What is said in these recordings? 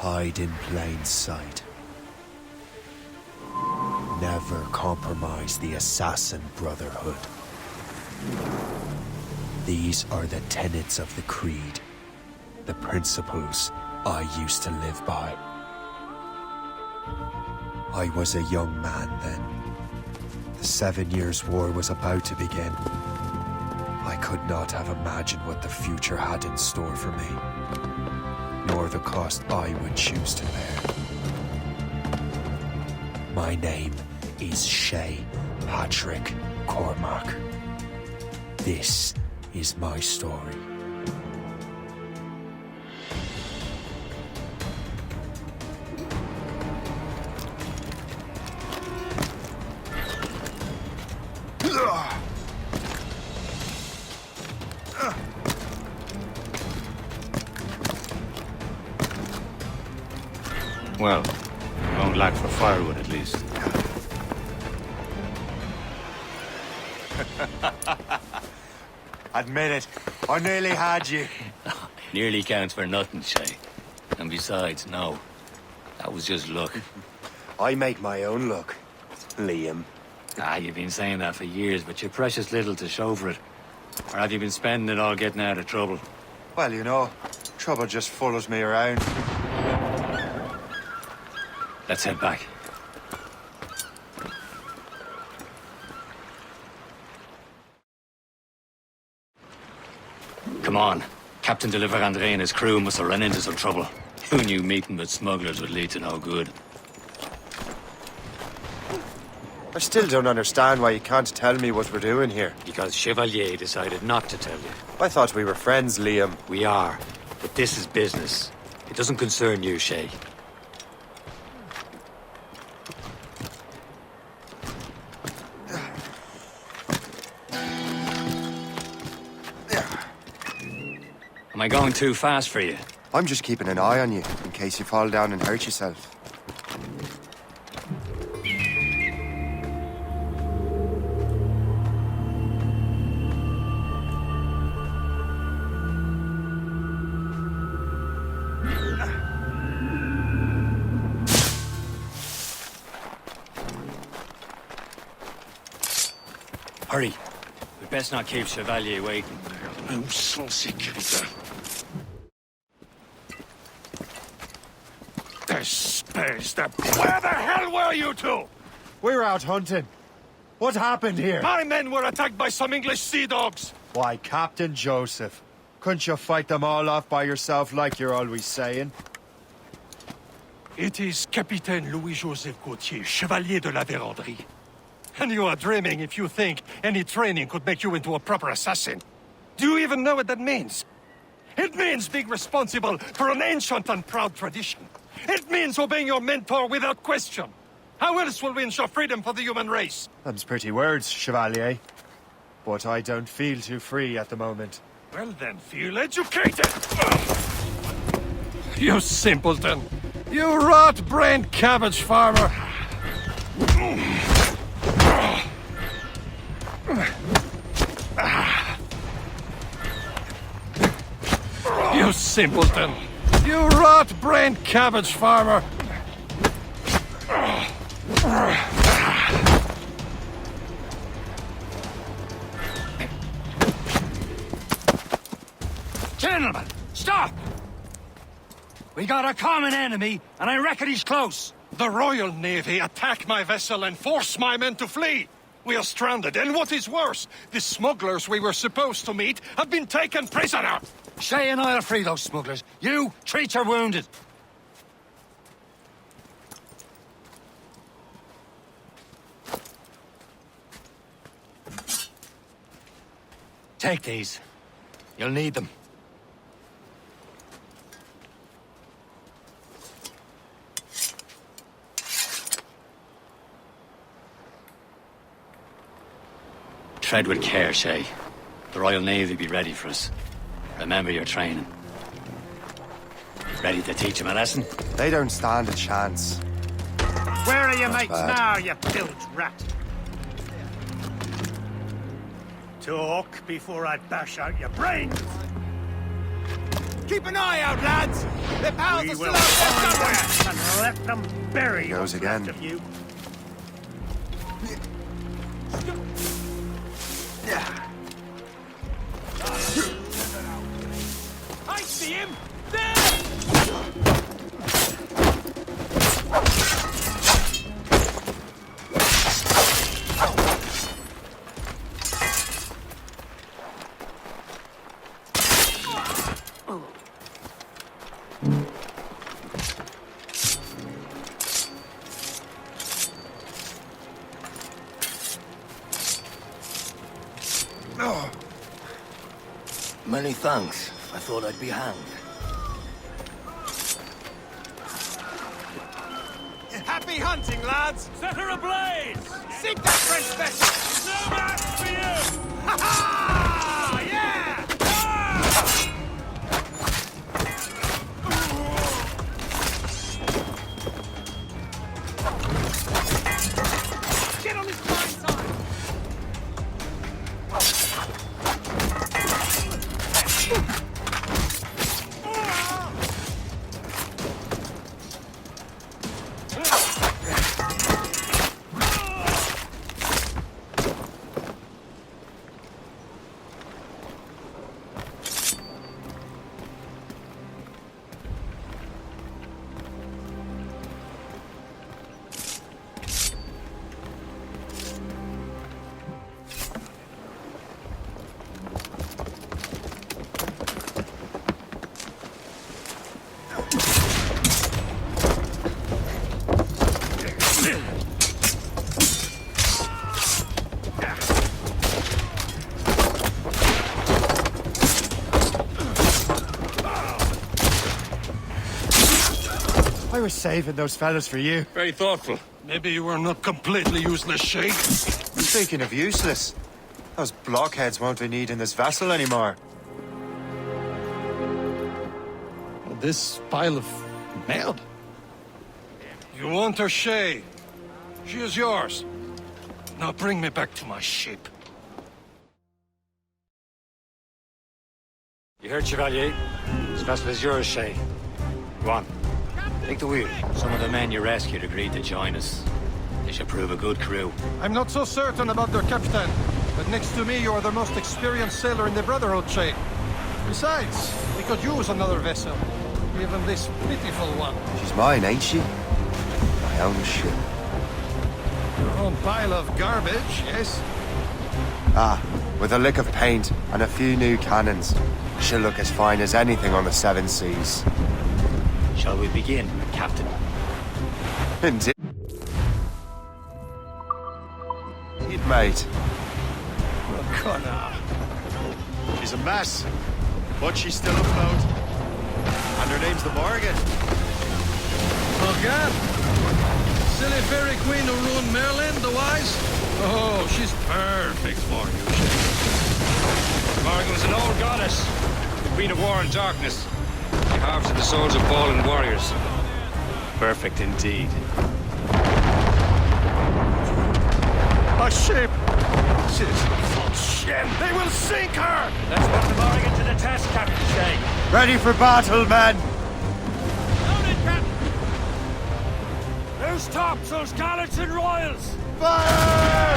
hide in plain sight. Never compromise the Assassin Brotherhood. These are the tenets of the Creed, the principles I used to live by. I was a young man then. The 7 Years' War was about to begin. I could not have imagined what the future had in store for me, nor the cost I would choose to bear. My name is Shay Patrick Cormac. This is my story. Well, we won't lack for firewood at least. Admit it, I nearly had you. Nearly counts for nothing, Shay. And besides, no. That was just luck. I make my own luck, Liam. You've been saying that for years, but you're precious little to show for it. Or have you been spending it all getting out of trouble? Well, you know, trouble just follows me around. Let's head back. Come on. Captain de Andre and his crew must have run into some trouble. Who knew meeting with smugglers would lead to no good? I still don't understand why you can't tell me what we're doing here. Because Chevalier decided not to tell you. I thought we were friends, Liam. We are. But this is business. It doesn't concern you, Shay. Am I going too fast for you? I'm just keeping an eye on you, in case you fall down and hurt yourself. Hurry. We best not keep Chevalier waiting. Nous sans sécurité. Espèce de... Where the hell were you two? We were out hunting. What happened here? My men were attacked by some English sea dogs. Why, Captain Joseph. Couldn't you fight them all off by yourself like you're always saying? It is Capitaine Louis-Joseph Gauthier, Chevalier de la Vérendrye. And you are dreaming if you think any training could make you into a proper assassin. Do you even know what that means? It means being responsible for an ancient and proud tradition. It means obeying your mentor without question. How else will we ensure freedom for the human race? Them's pretty words, Chevalier. But I don't feel too free at the moment. Well then, feel educated! You simpleton! You rot-brained cabbage farmer! You simpleton! You rot-brained cabbage farmer! Gentlemen, stop! We got a common enemy, and I reckon he's close. The Royal Navy attack my vessel and force my men to flee! We are stranded, and what is worse, the smugglers we were supposed to meet have been taken prisoner! Shay and I'll free those smugglers. You, treat your wounded. Take these. You'll need them. Tread with care, Shay. The Royal Navy be ready for us. Remember your training. Ready to teach them a lesson? They don't stand a chance. Where are your mates bad. now, you bilge rat? Talk before I bash out your brains! Keep an eye out, lads! Their pals We are will still out there find somewhere! them and let them bury Goes what's again. left of you. I see him! There! Many thanks. I thought I'd be hanged. Happy hunting, lads! Set her ablaze! Sink that French vessel! No match for you! Ha ha! Yeah! Get on this blind side! I was saving those fellas for you. Very thoughtful. Maybe you were not completely useless, Shay. Speaking of useless, those blockheads won't be needing this vessel anymore. This pile of mail? You want her, Shay? She is yours. Now bring me back to my ship. You heard, Chevalier? This vessel is yours, Shay. Go on. Take the wheel. Some of the men you rescued agreed to join us. They should prove a good crew. I'm not so certain about their captain, but next to me you are the most experienced sailor in the Brotherhood, Shay. Besides, we could use another vessel. Even this pitiful one. She's mine, ain't she? My own ship. Your own pile of garbage, yes? Ah, with a lick of paint and a few new cannons. She'll look as fine as anything on the seven seas. Shall we begin, Captain? Indeed, mate. She's a mess, but she's still afloat. And her name's the Morgan. Oh, God! Silly fairy queen who ruined Merlin, the wise? Oh, she's perfect for you, Shay. Morgan was an old goddess, the queen of war and darkness. She harves at the souls of fallen warriors. Perfect indeed. A ship! She's full shit! They will sink her! Let's put the Morgan to the test, Captain Shay. Ready for battle, men! Who's tops those gallants and royals? Fire!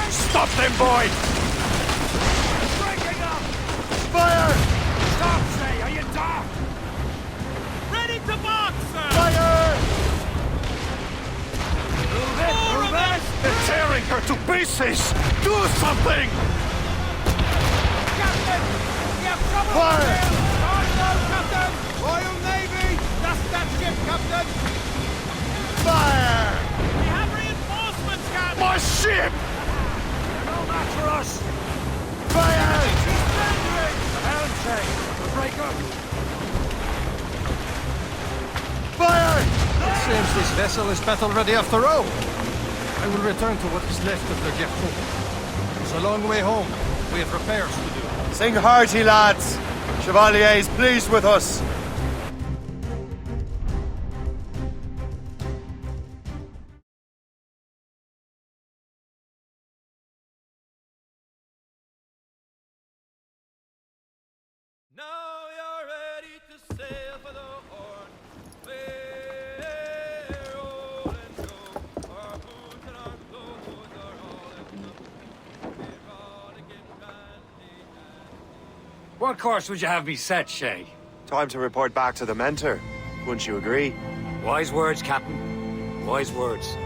Stop them, boy! Breaking up! Fire! Stop, Shay! Are you docked? Ready to box, sir! Fire! Move it! Move it! They're tearing her to pieces! Do something! Captain! We have trouble Fire! with him! Captain! Royal Navy! That's that ship, Captain! Fire! We have reinforcements, Captain! My ship! No match for us! Fire! The helm, Shay! We'll break up! Fire! It seems this vessel is battle ready after all. I will return to what is left of the Gertrude. It's a long way home. We have repairs to do. Sing hearty, lads! Chevalier's pleased with us. What course would you have me set, Shay? Time to report back to the mentor. Wouldn't you agree? Wise words, Captain. Wise words.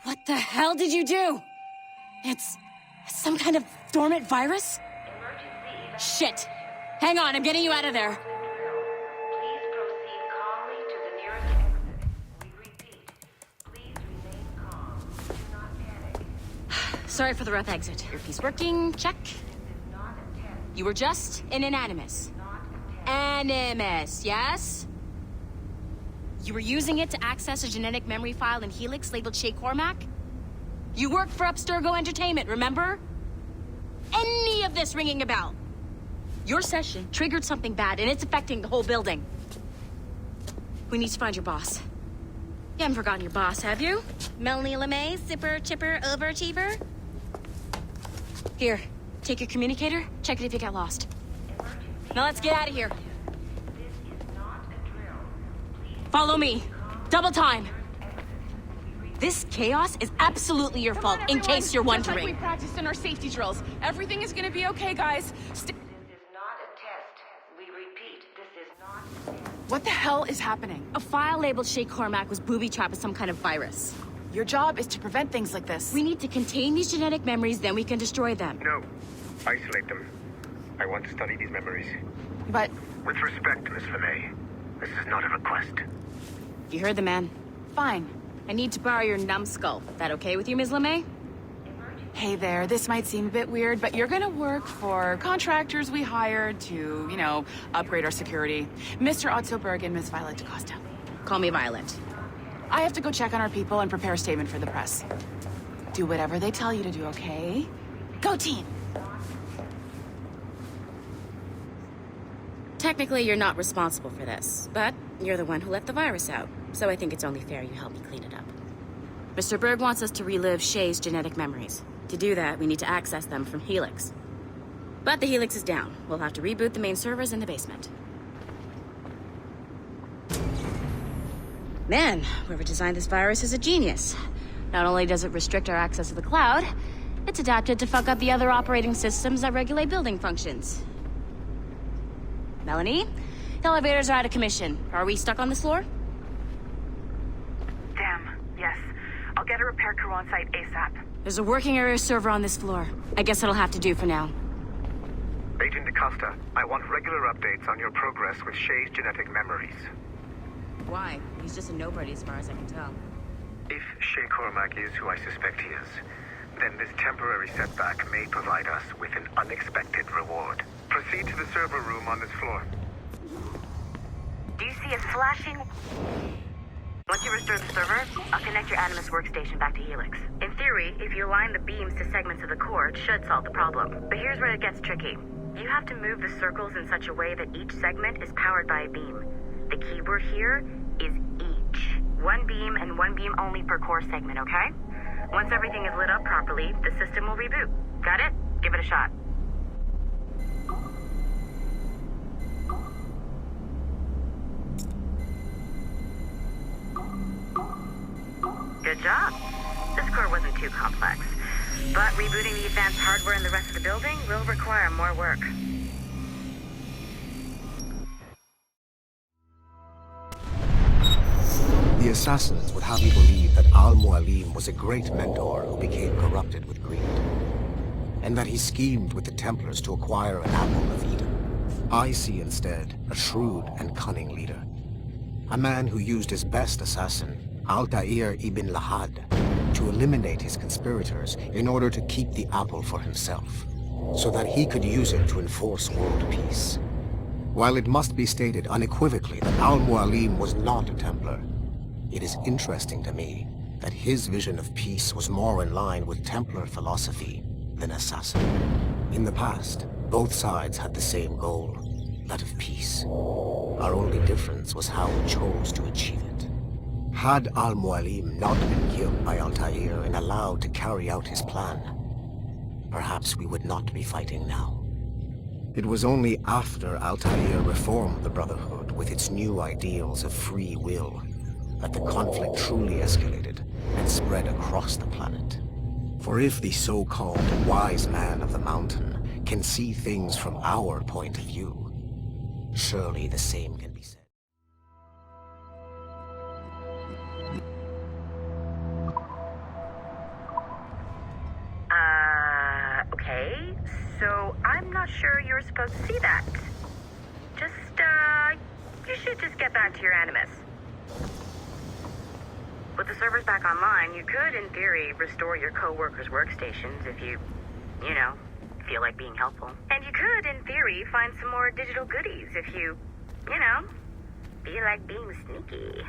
What the hell did you do? It's some kind of dormant virus? Shit. Hang on, I'm getting you out of there. Please proceed calmly to the nearest exit. We repeat, please remain calm. Do not panic. Sorry for the rough exit. Earpiece working, check. This is not a test. You were just in an animus. Not a test. Animus, yes? You were using it to access a genetic memory file in Helix labeled Shay Cormac? You worked for Abstergo Entertainment, remember? Any of this ringing a bell? Your session triggered something bad, and it's affecting the whole building. We need to find your boss. You haven't forgotten your boss, have you? Melanie LeMay, zipper, chipper, overachiever? Here, take your communicator, check it if you get lost. Now let's get out of here. This is not a drill. Please Follow me. Double time. exit. This chaos is absolutely your fault, in case you're Just like wondering. we practiced in our safety drills. Everything is gonna be okay, guys. This is not a test. We repeat, this is not a test. What the hell is happening? A file labeled Shay Cormac was booby-trapped with some kind of virus. Your job is to prevent things like this. We need to contain these genetic memories, then we can destroy them. No. Isolate them. I want to study these memories. But With respect, Miss LeMay, this is not a request. You heard the man. fine. I need to borrow your numbskull. That okay with you, Ms. LeMay? Hey there, this might seem a bit weird, but you're gonna work for contractors we hired to, upgrade our security. Mr. Otto Berg and Miss Violet DaCosta. Call me Violet. I have to go check on our people and prepare a statement for the press. Do whatever they tell you to do, okay? Go team! Technically, you're not responsible for this, but you're the one who let the virus out, so I think it's only fair you help me clean it up. Mr. Berg wants us to relive Shay's genetic memories. To do that, we need to access them from Helix. But the Helix is down. We'll have to reboot the main servers in the basement. Man, whoever designed this virus is a genius. Not only does it restrict our access to the cloud, it's adapted to fuck up the other operating systems that regulate building functions. Melanie, the elevators are out of commission. Are we stuck on this floor? Damn, yes. I'll get a repair crew on site ASAP. There's a working area server on this floor. I guess that'll have to do for now. Agent DaCosta, I want regular updates on your progress with Shay's genetic memories. Why? He's just a nobody as far as I can tell. If Shay Cormac is who I suspect he is, then this temporary setback may provide us with an unexpected reward. Proceed to the server room on this floor. Do you see a flashing? Once you restore the server, I'll connect your Animus workstation back to Helix. In theory, if you align the beams to segments of the core, it should solve the problem. But here's where it gets tricky. You have to move the circles in such a way that each segment is powered by a beam. The keyword here is each. One beam and one beam only per core segment, okay? Once everything is lit up properly, the system will reboot. Got it? Give it a shot. Good job. This core wasn't too complex, but rebooting the advanced hardware in the rest of the building will require more work. The assassins would have you believe that Al-Mualim was a great mentor who became corrupted with greed, and that he schemed with the Templars to acquire an apple of Eden. I see instead a shrewd and cunning leader, a man who used his best assassin, Altair ibn Lahad, to eliminate his conspirators in order to keep the apple for himself, so that he could use it to enforce world peace. While it must be stated unequivocally that Al-Mualim was not a Templar, it is interesting to me that his vision of peace was more in line with Templar philosophy than assassin. In the past, both sides had the same goal, that of peace. Our only difference was how we chose to achieve it. Had Al-Mualim not been killed by Altair and allowed to carry out his plan, perhaps we would not be fighting now. It was only after Altair reformed the Brotherhood with its new ideals of free will that the conflict truly escalated and spread across the planet. For if the so-called wise man of the mountain can see things from our point of view, surely the same can be said. Okay, so I'm not sure you're supposed to see that. Just, you should just get back to your Animus. With the servers back online, you could, in theory, restore your co-workers' workstations if you feel like being helpful. And you could, in theory, find some more digital goodies if you feel like being sneaky.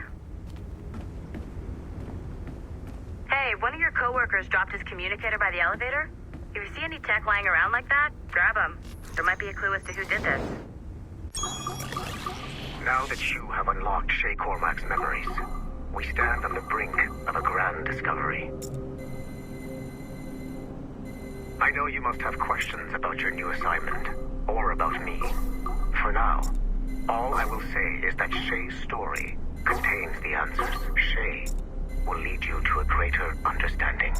Hey, one of your co-workers dropped his communicator by the elevator. If you see any tech lying around like that, grab them. There might be a clue as to who did this. Now that you have unlocked Shay Cormac's memories, we stand on the brink of a grand discovery. I know you must have questions about your new assignment, or about me. For now, all I will say is that Shay's story contains the answers. Shay will lead you to a greater understanding.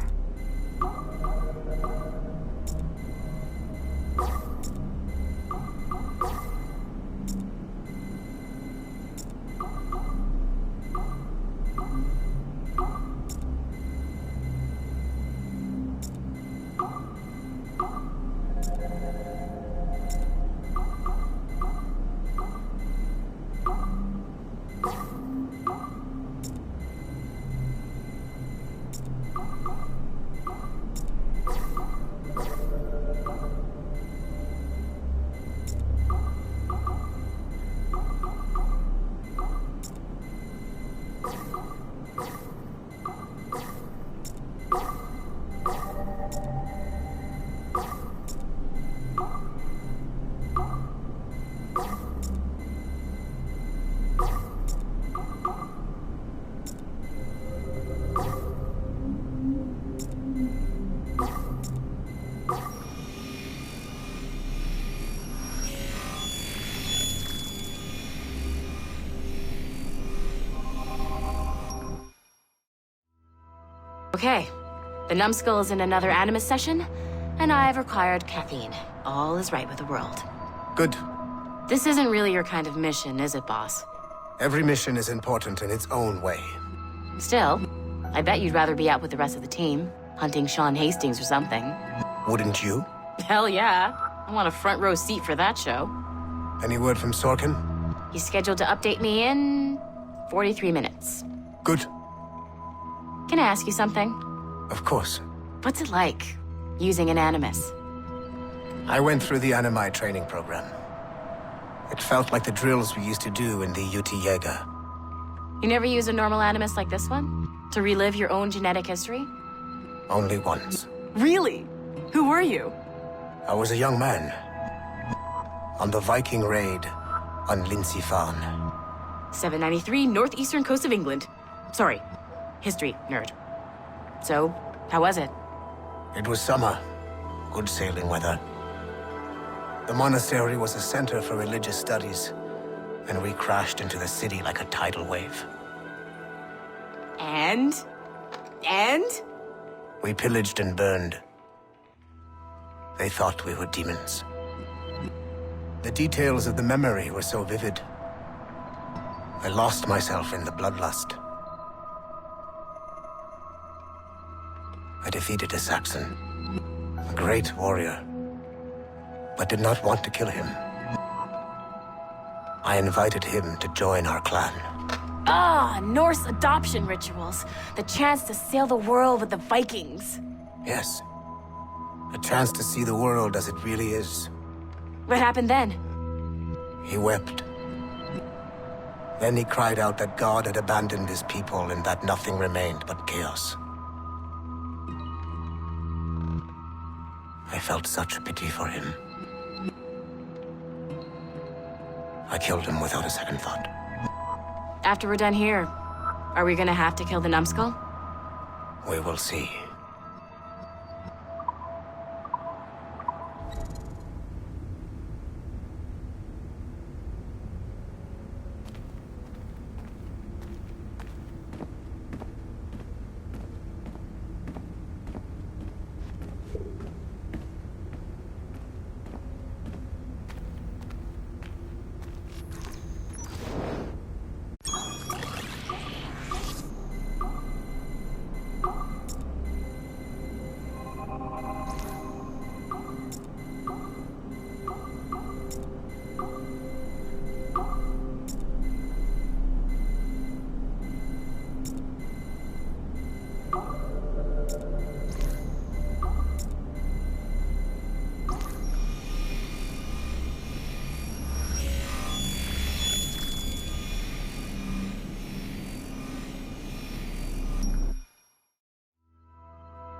Okay, the numbskull is in another Animus session, and I've required caffeine. All is right with the world. Good. This isn't really your kind of mission, is it, boss? Every mission is important in its own way. Still, I bet you'd rather be out with the rest of the team, hunting Sean Hastings or something. Wouldn't you? Hell yeah. I want a front row seat for that show. Any word from Sorkin? He's scheduled to update me in 43 minutes. Good. Can I ask you something? Of course. What's it like, using an Animus? I went through the Animi training program. It felt like the drills we used to do in the UT Jaeger. You never use a normal Animus like this one? To relive your own genetic history? Only once. Really? Who were you? I was a young man. On the Viking raid on Lindsey Farn. 793, northeastern coast of England. Sorry, history nerd. So, how was it? It was summer. Good sailing weather. The monastery was a center for religious studies, and we crashed into the city like a tidal wave. And? We pillaged and burned. They thought we were demons. The details of the memory were so vivid. I lost myself in the bloodlust. I defeated a Saxon, a great warrior, but did not want to kill him. I invited him to join our clan. Ah, Norse adoption rituals. The chance to sail the world with the Vikings. Yes. A chance to see the world as it really is. What happened then? He wept. Then he cried out that God had abandoned his people and that nothing remained but chaos. I felt such pity for him. I killed him without a second thought. After we're done here, Are we gonna have to kill the numbskull? We will see.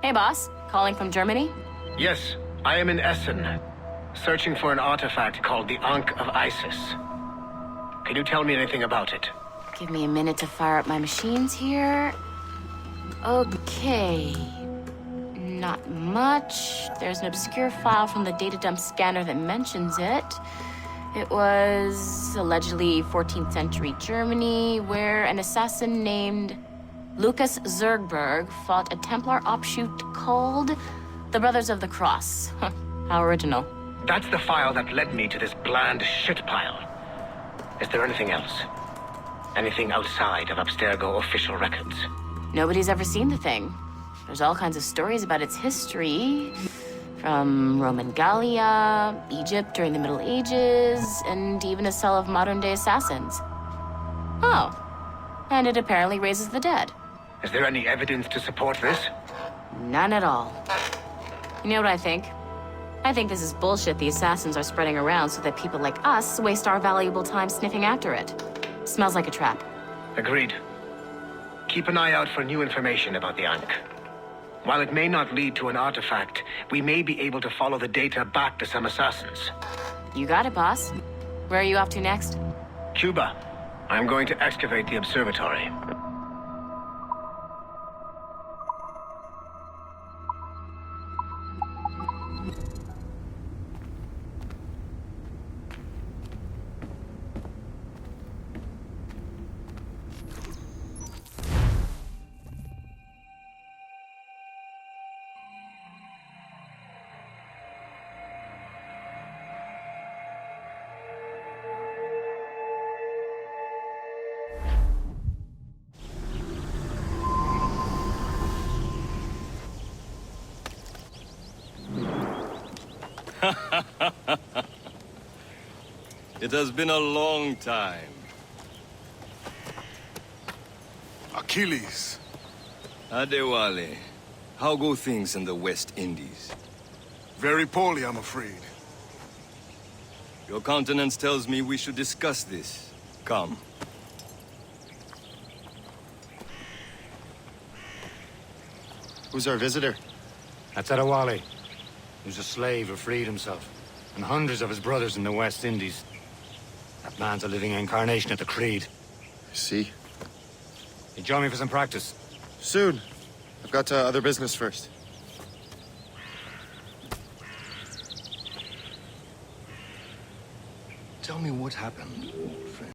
Hey, boss. Calling from Germany? Yes, I am in Essen, searching for an artifact called the Ankh of Isis. Can you tell me anything about it? Give me a minute to fire up my machines here. Okay. Not much. There's an obscure file from the data dump scanner that mentions it. It was allegedly 14th century Germany, where an assassin named Lucas Zergberg fought a Templar offshoot called the Brothers of the Cross. How original. That's the file that led me to this bland shit pile. Is there anything else? Anything outside of Abstergo official records? Nobody's ever seen the thing. There's all kinds of stories about its history. From Roman Gallia, Egypt during the Middle Ages, and even a cell of modern-day assassins. Oh. And it apparently raises the dead. Is there any evidence to support this? None at all. You know what I think? I think this is bullshit the assassins are spreading around so that people like us waste our valuable time sniffing after it. Smells like a trap. Agreed. Keep an eye out for new information about the Ankh. While it may not lead to an artifact, we may be able to follow the data back to some assassins. You got it, boss. Where are you off to next? Cuba. I'm going to excavate the observatory. It has been a long time. Achilles. Adewale, how go things in the West Indies? Very poorly, I'm afraid. Your countenance tells me we should discuss this. Come. Who's our visitor? That's Adewale. He was a slave who freed himself, and hundreds of his brothers in the West Indies. That man's a living incarnation of the Creed. I see. You join me for some practice? Soon. I've got other business first. Tell me what happened, old friend.